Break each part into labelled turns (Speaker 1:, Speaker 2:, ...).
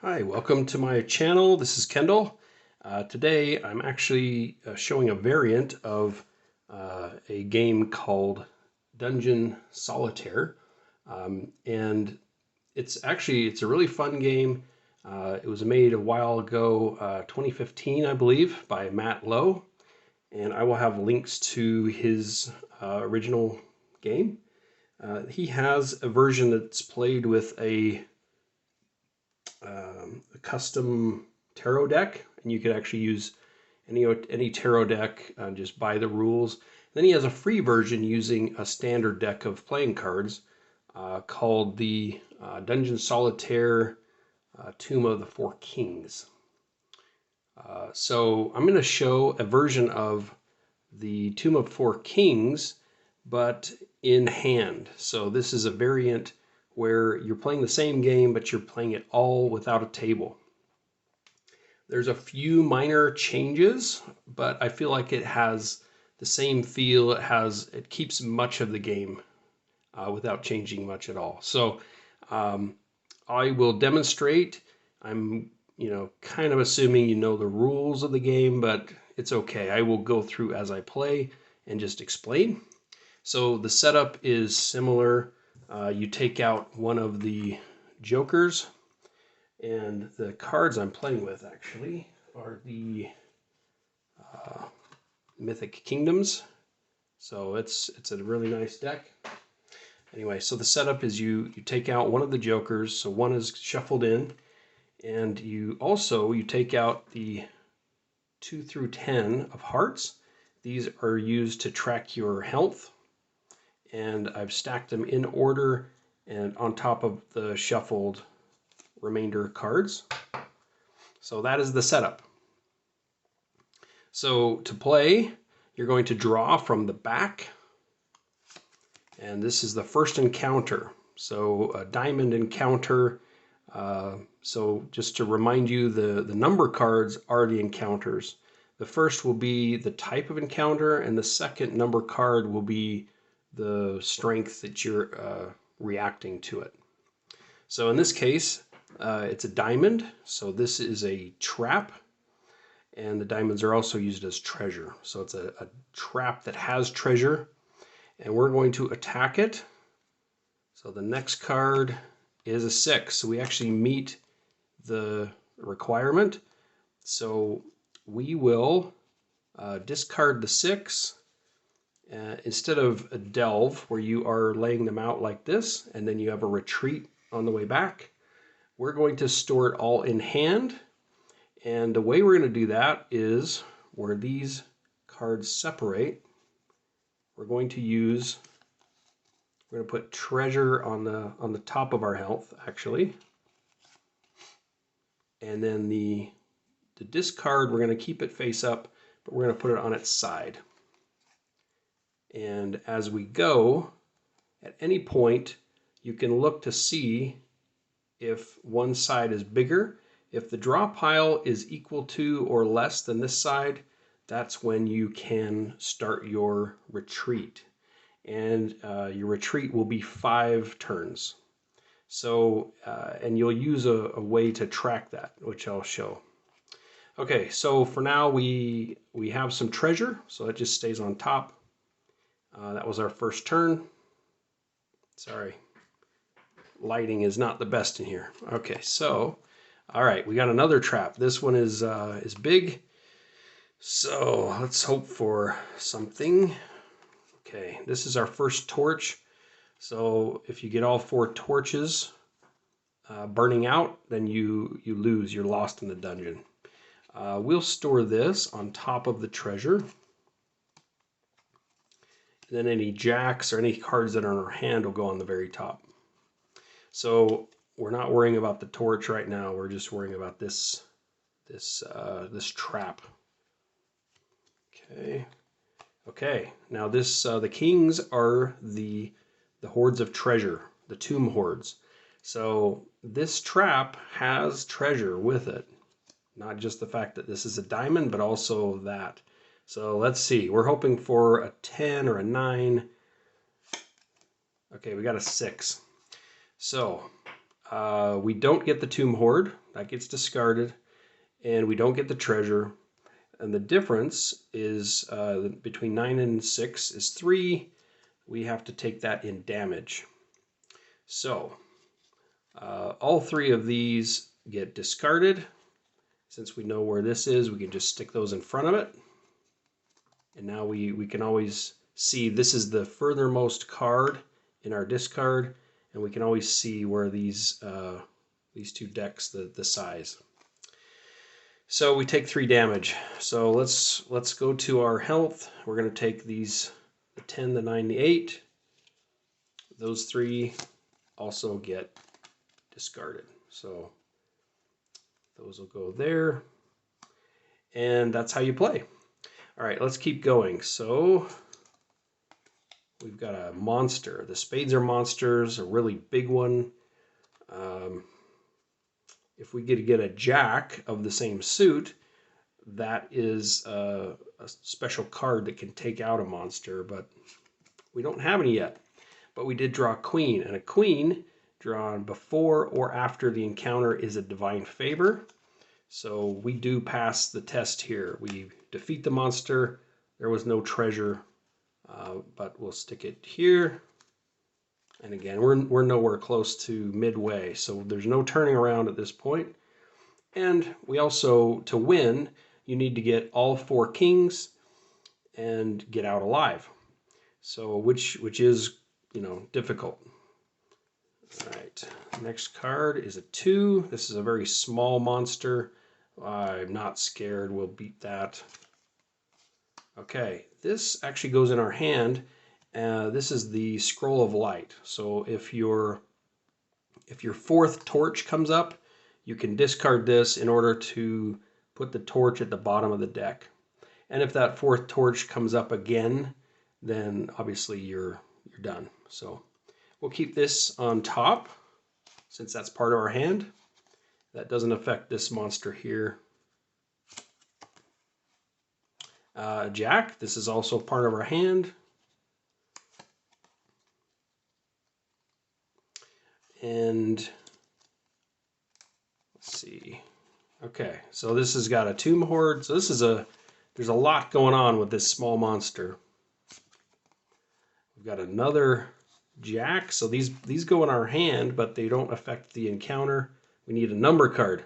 Speaker 1: Hi, welcome to my channel. This is Kendall. Today I'm actually showing a variant of a game called Dungeon Solitaire. And it's a really fun game. It was made a while ago, 2015 I believe, by Matt Lowe. And I will have links to his original game. He has a version that's played with a custom tarot deck, and you could actually use any tarot deck, just buy the rules. Then he has a free version using a standard deck of playing cards called the Dungeon Solitaire Tomb of the Four Kings. So I'm going to show a version of the Tomb of Four Kings, but in hand. So this is a variant where you're playing the same game, but you're playing it all without a table. There's a few minor changes, but I feel like it has the same feel. It keeps much of the game without changing much at all. So I will demonstrate. I'm kind of assuming you know the rules of the game, but it's okay. I will go through as I play and just explain. So the setup is similar. You take out one of the jokers, and the cards I'm playing with actually are the Mythic Kingdoms. So it's a really nice deck. Anyway, so the setup is you take out one of the jokers, so one is shuffled in, and you take out the 2 through 10 of hearts. These are used to track your health, and I've stacked them in order and on top of the shuffled remainder cards. So that is the setup. So to play, you're going to draw from the back, and this is the first encounter. So a diamond encounter. So just to remind you, the number cards are the encounters. The first will be the type of encounter, and the second number card will be the strength that you're reacting to it. So in this case, it's a diamond. So this is a trap, and the diamonds are also used as treasure. So it's a trap that has treasure, and we're going to attack it. So the next card is a 6. So we actually meet the requirement. So we will discard the 6. Instead of a delve, where you are laying them out like this, and then you have a retreat on the way back, we're going to store it all in hand. And the way we're going to do that is where these cards separate, we're going to put treasure on the top of our health, actually. And then the discard, we're going to keep it face up, but we're going to put it on its side. And as we go, at any point, you can look to see if one side is bigger. If the draw pile is equal to or less than this side, that's when you can start your retreat. And your retreat will be 5 turns. So, and you'll use a way to track that, which I'll show. Okay, so for now we have some treasure, so it just stays on top. That was our first turn. Sorry, lighting is not the best in here. Okay, so, all right, we got another trap. This one is big, so let's hope for something. Okay, this is our first torch. So if you get all 4 torches burning out, then you lose. You're lost in the dungeon. We'll store this on top of the treasure. Then any jacks or any cards that are in our hand will go on the very top. So we're not worrying about the torch right now. We're just worrying about this trap. Okay. Now the kings are the hoards of treasure, the tomb hoards. So this trap has treasure with it. Not just the fact that this is a diamond, but also that. So let's see. We're hoping for a 10 or a 9. Okay, we got a 6. So We don't get the Tomb Hoard. That gets discarded. And we don't get the treasure. And the difference is between 9 and 6 is 3. We have to take that in damage. So all 3 of these get discarded. Since we know where this is, we can just stick those in front of it. And now we can always see this is the furthermost card in our discard, and we can always see where these 2 decks, the size. So we take 3 damage. So let's go to our health. We're going to take these, the 10, the 9, the 8. Those 3 also get discarded. So those will go there. And that's how you play. All right, let's keep going. So we've got a monster. The spades are monsters, a really big one. If we get a jack of the same suit, that is a special card that can take out a monster, but we don't have any yet. But we did draw a queen, and a queen drawn before or after the encounter is a divine favor. So we do pass the test here. We defeat the monster. There was no treasure, but we'll stick it here. And again, we're nowhere close to midway, so there's no turning around at this point. And we also, to win, you need to get all 4 kings and get out alive. So which is, difficult. All right, next card is a 2. This is a very small monster. I'm not scared. We'll beat that. Okay, this actually goes in our hand. This is the Scroll of Light. So if your 4th torch comes up, you can discard this in order to put the torch at the bottom of the deck. And if that 4th torch comes up again, then obviously you're done. So we'll keep this on top since that's part of our hand. That doesn't affect this monster here. Jack, this is also part of our hand. And let's see. Okay, so this has got a Tomb Hoard. So there's a lot going on with this small monster. We've got another Jack. So these go in our hand, but they don't affect the encounter. We need a number card.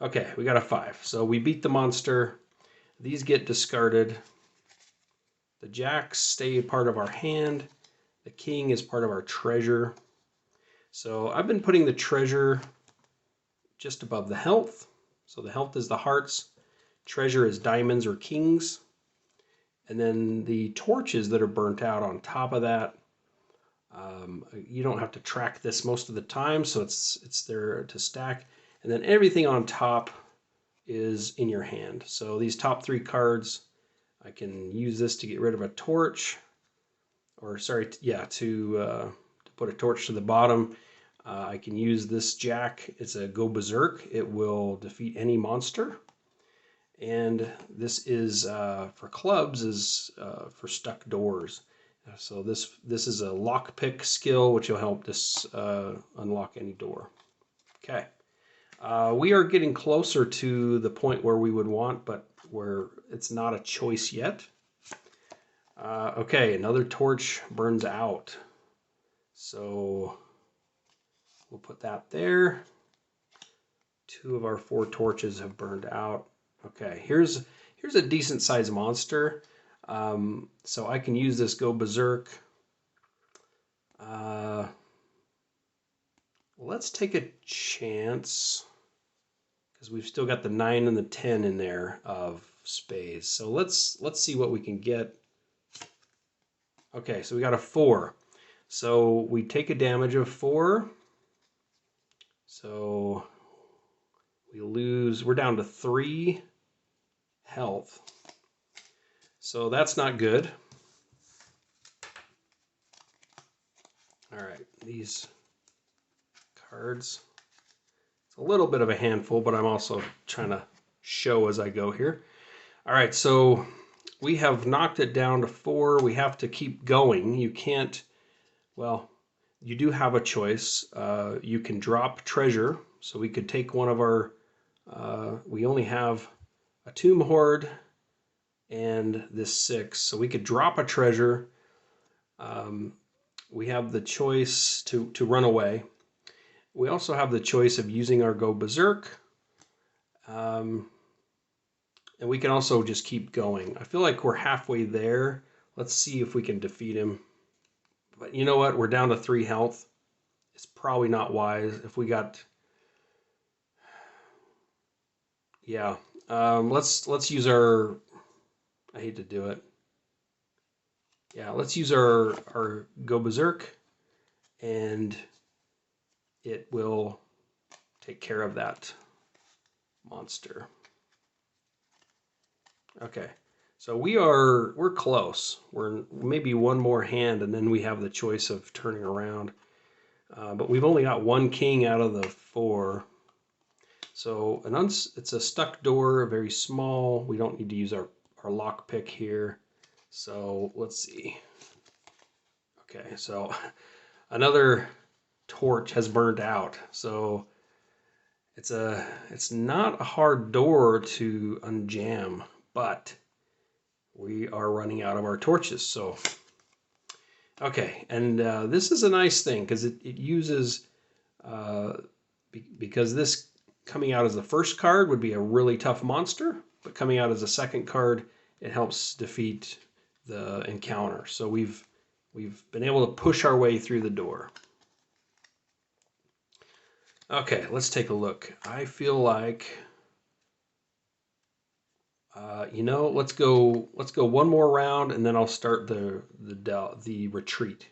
Speaker 1: Okay, we got a 5. So we beat the monster. These get discarded. The Jacks stay part of our hand. The King is part of our treasure. So I've been putting the treasure just above the health. So the health is the hearts. Treasure is diamonds or kings. And then the torches that are burnt out on top of that. You don't have to track this most of the time, so it's there to stack. And then everything on top is in your hand. So these top 3 cards, I can use this to get rid of a torch. Or sorry, yeah, to put a torch to the bottom. I can use this Jack. It's a Go Berserk. It will defeat any monster. And this is for clubs, is for stuck doors. So this is a lockpick skill, which will help this unlock any door. Okay. We are getting closer to the point where we would want, but where it's not a choice yet. Okay, another torch burns out. So we'll put that there. 2 of our 4 torches have burned out. Okay, here's a decent sized monster. So I can use this Go Berserk. Let's take a chance because we've still got the 9 and the 10 in there of spades. So let's see what we can get. Okay, so we got a 4. So we take a damage of 4. So we're down to 3 health. So that's not good. All right, these cards. It's a little bit of a handful, but I'm also trying to show as I go here. All right, so we have knocked it down to 4. We have to keep going. You can't, well, you do have a choice. You can drop treasure, so we could take one of our, we only have a tomb hoard and this 6, so we could drop a treasure. We have the choice to run away. We also have the choice of using our Go Berserk. And we can also just keep going. I feel like we're halfway there. Let's see if we can defeat him. But you know what? We're down to 3 health. It's probably not wise if we got... Yeah. Let's use our... I hate to do it. Yeah, let's use our Go Berserk, and it will take care of that monster. Okay, so we're close. We're maybe one more hand, and then we have the choice of turning around. But we've only got 1 king out of the 4. So it's a stuck door, very small. We don't need to use our lock pick here. So let's see. Okay, so another torch has burned out. So it's not a hard door to unjam, but we are running out of our torches. So okay, and this is a nice thing because it uses because this coming out as the first card would be a really tough monster, but coming out as a second card, it helps defeat the encounter. So we've been able to push our way through the door. Okay, let's take a look. I feel like, you know, let's go one more round, and then I'll start the retreat.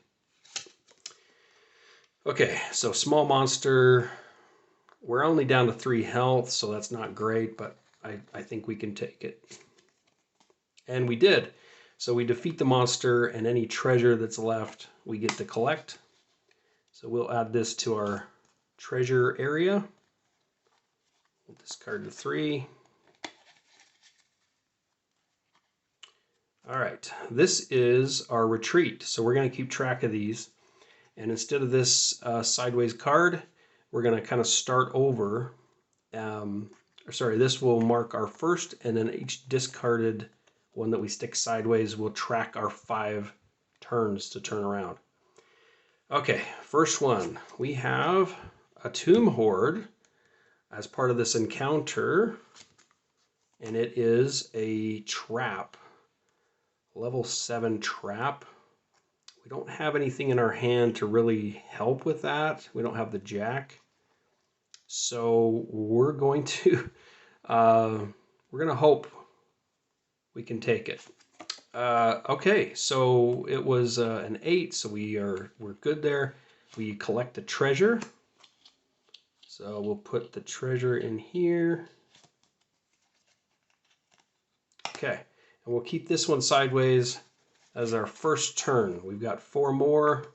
Speaker 1: Okay, so small monster. We're only down to 3 health, so that's not great, but I think we can take it. And we did. So we defeat the monster, and any treasure that's left, we get to collect. So we'll add this to our treasure area. We'll discard the 3. All right, this is our retreat. So we're going to keep track of these. And instead of this sideways card, we're going to kind of start over. This will mark our first, and then each discarded one that we stick sideways will track our 5 turns to turn around. Okay, first one. We have a tomb hoard as part of this encounter, and it is a trap. Level 7 trap. We don't have anything in our hand to really help with that. We don't have the jack. So we're going to hope we can take it. Okay, so it was an 8, so we're good there. We collect the treasure. So we'll put the treasure in here. Okay, and we'll keep this one sideways as our first turn. We've got 4 more.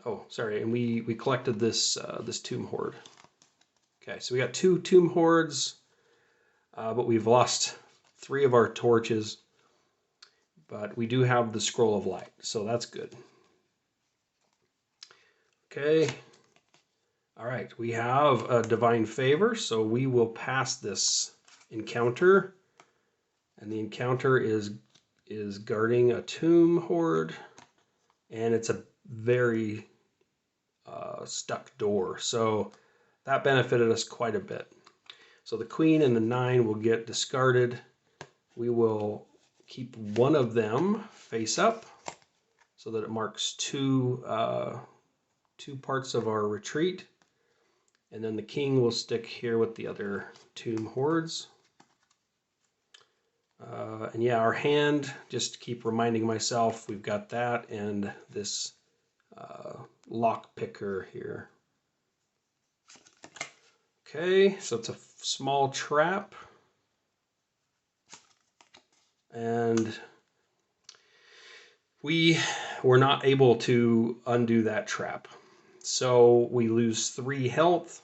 Speaker 1: Oh, sorry, and we collected this this tomb hoard. Okay, so we got 2 tomb hoards, but we've lost 3 of our torches. But we do have the scroll of light, so that's good. Okay. All right, we have a divine favor, so we will pass this encounter. And the encounter is guarding a tomb hoard, and it's a very stuck door, so that benefited us quite a bit. So the queen and the 9 will get discarded. We will keep one of them face up so that it marks 2 parts of our retreat, and then the king will stick here with the other tomb hoards. And yeah, our hand, just to keep reminding myself, we've got that and this lock picker here. Okay, so it's a small trap. And we were not able to undo that trap. So we lose 3 health,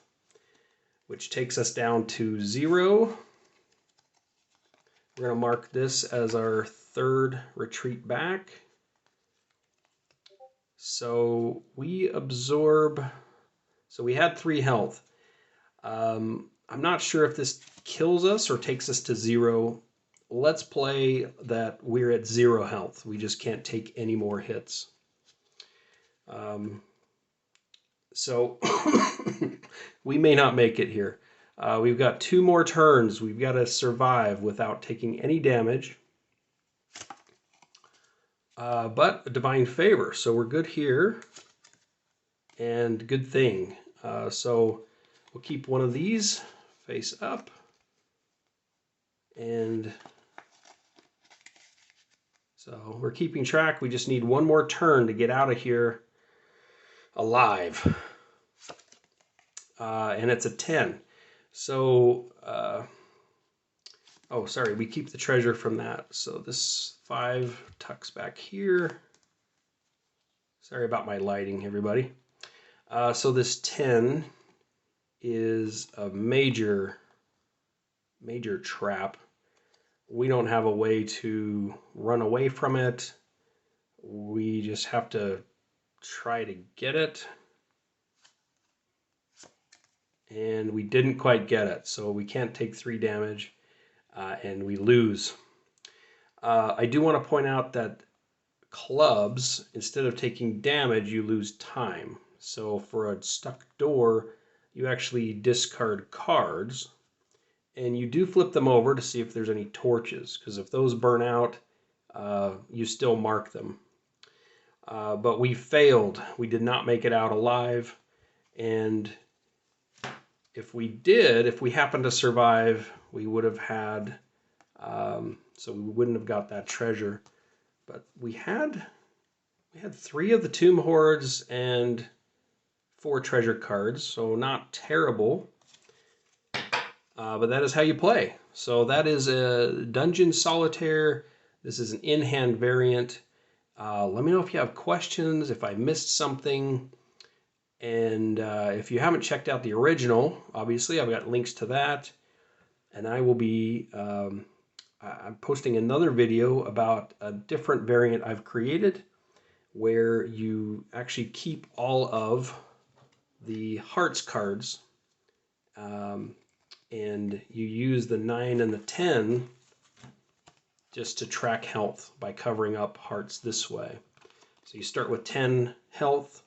Speaker 1: which takes us down to 0. We're going to mark this as our 3rd retreat back. So we absorb, so we had 3 health. I'm not sure if this kills us or takes us to 0. Let's play that we're at 0 health. We just can't take any more hits. So we may not make it here. We've got 2 more turns. We've got to survive without taking any damage. But a divine favor, so we're good here. And good thing. So we'll keep one of these face up. And so we're keeping track. We just need 1 more turn to get out of here alive. And it's a 10. So, oh, sorry, we keep the treasure from that. So this 5 tucks back here. Sorry about my lighting, everybody. So this 10 is a major trap. We don't have a way to run away from it. We just have to try to get it. And we didn't quite get it, so we can't take 3 damage, and we lose. I do want to point out that clubs, instead of taking damage, you lose time. So for a stuck door, you actually discard cards, and you do flip them over to see if there's any torches, because if those burn out, you still mark them. But we failed. We did not make it out alive, and if we happened to survive, we would have had, so we wouldn't have got that treasure. But we had 3 of the tomb hoards and 4 treasure cards, so not terrible. But that is how you play. So that is a Dungeon Solitaire. This is an in-hand variant. Let me know if you have questions, if I missed something. And if you haven't checked out the original, obviously I've got links to that. And I will be I'm posting another video about a different variant I've created where you actually keep all of the hearts cards, and you use the 9 and the 10 just to track health by covering up hearts this way. So you start with 10 health,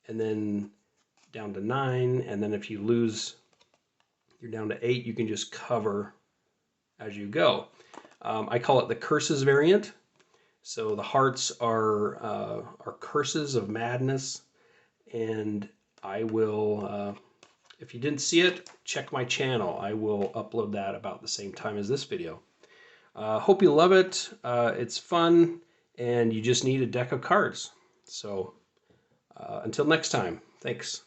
Speaker 1: and then down to 9, and then if you lose, you're down to 8, you can just cover as you go. I call it the curses variant. So the hearts are curses of madness, and I will, if you didn't see it, check my channel. I will upload that about the same time as this video. Hope you love it. It's fun, and you just need a deck of cards. So until next time, thanks.